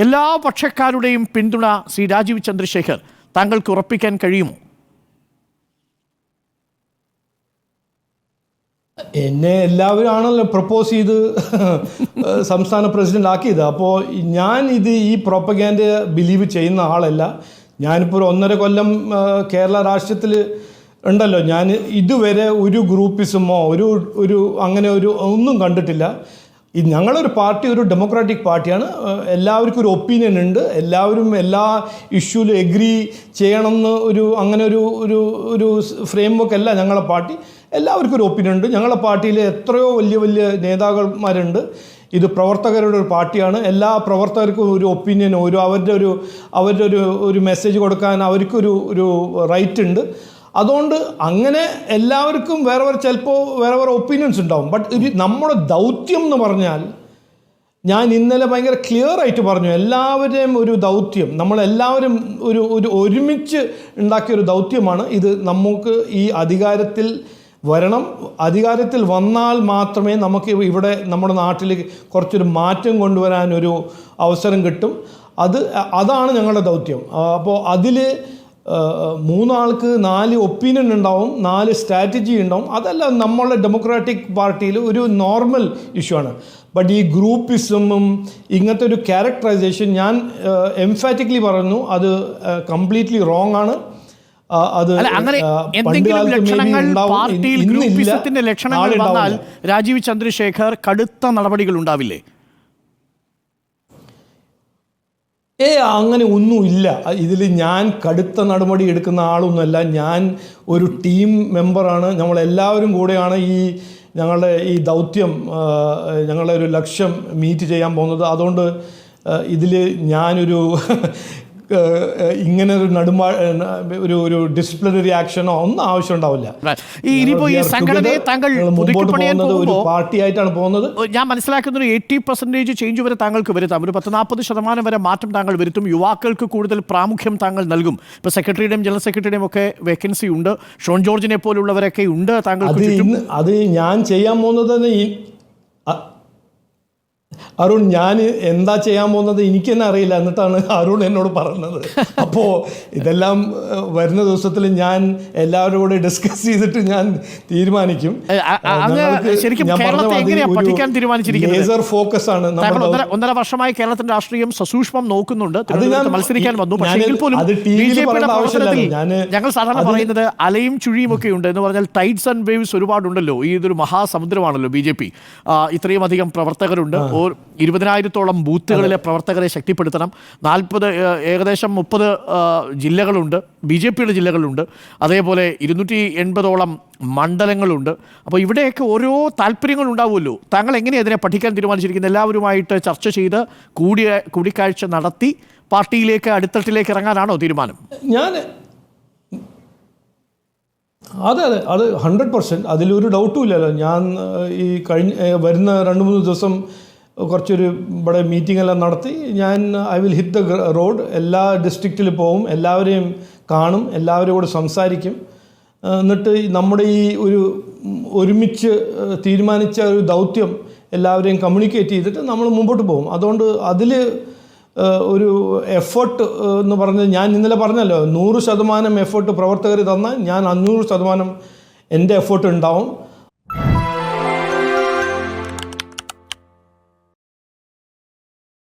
എല്ലാ പക്ഷക്കാരുടെയും പിന്തുണ ശ്രീ രാജീവ് ചന്ദ്രശേഖർ താങ്കൾക്ക് ഉറപ്പിക്കാൻ കഴിയുമോ? എന്നെ എല്ലാവരും ആണല്ലോ പ്രപ്പോസ് ചെയ്ത് സംസ്ഥാന പ്രസിഡന്റ് ആക്കിയത്. അപ്പോൾ ഈ പ്രൊപ്പഗാൻഡ ബിലീവ് ചെയ്യുന്ന ആളല്ല. ഞാനിപ്പോൾ ഒരു 1.5 കൊല്ലം കേരള രാഷ്ട്രീയത്തിൽ ഉണ്ടല്ലോ. ഞാൻ ഇതുവരെ ഒരു ഗ്രൂപ്പിസമോ അങ്ങനെ ഒന്നും കണ്ടിട്ടില്ല. ഞങ്ങളൊരു പാർട്ടി ഒരു ഡെമോക്രാറ്റിക് പാർട്ടിയാണ്. എല്ലാവർക്കും ഒരു ഒപ്പീനിയൻ ഉണ്ട്. എല്ലാവരും എല്ലാ ഇഷ്യൂവിലും എഗ്രി ചെയ്യണമെന്ന് അങ്ങനെ ഒരു ഫ്രെയിം വർക്ക് അല്ല ഞങ്ങളുടെ പാർട്ടി. എല്ലാവർക്കും ഒരു ഒപ്പീനിയൻ ഉണ്ട്. ഞങ്ങളുടെ പാർട്ടിയിൽ എത്രയോ വലിയ നേതാക്കന്മാരുണ്ട്. ഇത് പ്രവർത്തകരുടെ ഒരു പാർട്ടിയാണ്. എല്ലാ പ്രവർത്തകർക്കും ഒരു ഒപ്പീനിയൻ, അവരുടെ ഒരു മെസ്സേജ് കൊടുക്കാൻ അവർക്കൊരു റൈറ്റ് ഉണ്ട്. അതുകൊണ്ട് അങ്ങനെ എല്ലാവർക്കും ചിലപ്പോൾ വേറെ ഒപ്പീനിയൻസ് ഉണ്ടാവും. ബട്ട് നമ്മുടെ ദൗത്യം എന്ന് പറഞ്ഞാൽ, ഞാൻ ഇന്നലെ ഭയങ്കര ക്ലിയർ ആയിട്ട് പറഞ്ഞു, എല്ലാവരുടെയും ഒരു ദൗത്യം, നമ്മളെല്ലാവരും ഒരുമിച്ച് ഉണ്ടാക്കിയൊരു ദൗത്യമാണ് ഇത്. നമുക്ക് ഈ അധികാരത്തിൽ വരണം. അധികാരത്തിൽ വന്നാൽ മാത്രമേ നമുക്ക് ഇവിടെ നമ്മുടെ നാട്ടിൽ കുറച്ചൊരു മാറ്റം കൊണ്ടുവരാനൊരു അവസരം കിട്ടും. അതാണ് ഞങ്ങളുടെ ദൗത്യം. അപ്പോൾ അതിൽ 3 ആൾക്ക് 4 ഒപ്പീനിയൻ ഉണ്ടാവും, 4 സ്ട്രാറ്റജി ഉണ്ടാവും. അതല്ല നമ്മളുടെ ഡെമോക്രാറ്റിക് പാർട്ടിയിൽ ഒരു നോർമൽ ഇഷ്യൂ ആണ്. ബട്ട് ഈ ഗ്രൂപ്പിസമും ഇങ്ങനത്തെ ഒരു ക്യാരക്ടറൈസേഷൻ ഞാൻ എംഫാറ്റിക്കലി പറഞ്ഞു, അത് കംപ്ലീറ്റ്ലി റോങ് ആണ്. രാജീവ് ചന്ദ്രശേഖർ കടുത്ത നടപടികൾ ഉണ്ടാവില്ലേ? അങ്ങനെ ഒന്നുമില്ല. ഇതിൽ ഞാൻ കടുത്ത നടപടി എടുക്കുന്ന ആളൊന്നുമല്ല. ഞാൻ ഒരു ടീം മെമ്പറാണ്. നമ്മളെല്ലാവരും കൂടെയാണ് ഞങ്ങളുടെ ഈ ദൗത്യം, ഞങ്ങളുടെ ഒരു ലക്ഷ്യം മീറ്റ് ചെയ്യാൻ പോകുന്നത്. അതുകൊണ്ട് ഇതിൽ ഞാനൊരു ഇങ്ങനെ ഒരു ഡിസിപ്ലിനറി ആക്ഷനോ ഒന്നും ആവശ്യം ഉണ്ടാവില്ല. ഒരു പാർട്ടി ആയിട്ടാണ് പോകുന്നത്. ഞാൻ മനസ്സിലാക്കുന്ന 80% ചേഞ്ച് വരെ താങ്കൾക്ക് വരുത്താം. ഒരു 40% വരെ മാറ്റം താങ്കൾ വരുത്തും. യുവാക്കൾക്ക് കൂടുതൽ പ്രാമുഖ്യം താങ്കൾ നൽകും. ഇപ്പോൾ സെക്രട്ടറിയുടെയും ജനറൽ സെക്രട്ടറിയുടെയും ഒക്കെ വേക്കൻസി ഉണ്ട്. ഷോൺ ജോർജിനെ പോലുള്ളവരൊക്കെ ഉണ്ട് താങ്കൾക്ക്. അത് ഞാൻ ചെയ്യാൻ പോകുന്നത് അരുൺ, ഞാൻ എന്താ ചെയ്യാൻ പോകുന്നത് എനിക്ക് തന്നെ അറിയില്ല. എന്നിട്ടാണ് അരുൺ എന്നോട് പറഞ്ഞത്. അപ്പോൾ ഇതെല്ലാം വരുന്ന ദിവസത്തിൽ ഞാൻ എല്ലാവരും കൂടെ ഡിസ്കസ് ചെയ്തിട്ട് ഞാൻ തീരുമാനിക്കും. ഫോക്കസ് ആണ്. 1.5 വർഷമായി കേരളത്തിന്റെ രാഷ്ട്രീയം സസൂക്ഷ്മം നോക്കുന്നുണ്ട്. മത്സരിക്കാൻ വന്നു. ഞങ്ങൾ സാധാരണ പറയുന്നത് അലയും ചുഴിയും ഒക്കെ ഉണ്ട് എന്ന് പറഞ്ഞാൽ ടൈഡ്സ് ആൻഡ് വേവ്സ് ഒരുപാടുണ്ടല്ലോ. ഇതൊരു മഹാസമുദ്രമാണല്ലോ BJP. ഇത്രയും അധികം പ്രവർത്തകരുണ്ട്. 20,000-ഓളം ബൂത്തുകളിലെ പ്രവർത്തകരെ ശക്തിപ്പെടുത്തണം. ഏകദേശം 30 ജില്ലകളുണ്ട്, BJPയുടെ ജില്ലകളുണ്ട്. അതേപോലെ 280-ഓളം മണ്ഡലങ്ങളുണ്ട്. അപ്പോൾ ഇവിടെയൊക്കെ ഓരോ താല്പര്യങ്ങൾ ഉണ്ടാവുമല്ലോ. താങ്കൾ എങ്ങനെയാണ് ഇതിനെ പഠിക്കാൻ തീരുമാനിച്ചിരിക്കുന്നത്? എല്ലാവരുമായിട്ട് ചർച്ച ചെയ്ത് കൂടിക്കാഴ്ച നടത്തി പാർട്ടിയിലേക്ക് അടിത്തട്ടിലേക്ക് ഇറങ്ങാനാണോ തീരുമാനം? അതെ, അത് 100%. അതിലൊരു ഡൗട്ടും ഇല്ലല്ലോ. ഞാൻ വരുന്ന 2-3 ദിവസം കുറച്ചൊരു ഇവിടെ മീറ്റിംഗ് എല്ലാം നടത്തി I will hit the road. എല്ലാ ഡിസ്ട്രിക്റ്റിൽ പോവും, എല്ലാവരെയും കാണും, എല്ലാവരും കൂടെ സംസാരിക്കും. എന്നിട്ട് നമ്മുടെ ഒരുമിച്ച് തീരുമാനിച്ച ഒരു ദൗത്യം എല്ലാവരെയും കമ്മ്യൂണിക്കേറ്റ് ചെയ്തിട്ട് നമ്മൾ മുമ്പോട്ട് പോകും. അതുകൊണ്ട് അതിൽ ഒരു എഫേർട്ട് എന്ന് പറഞ്ഞത് ഞാൻ ഇന്നലെ പറഞ്ഞല്ലോ, 100% എഫേർട്ട് പ്രവർത്തകർ തന്നാൽ ഞാൻ 500% എൻ്റെ എഫേർട്ട് ഉണ്ടാവും.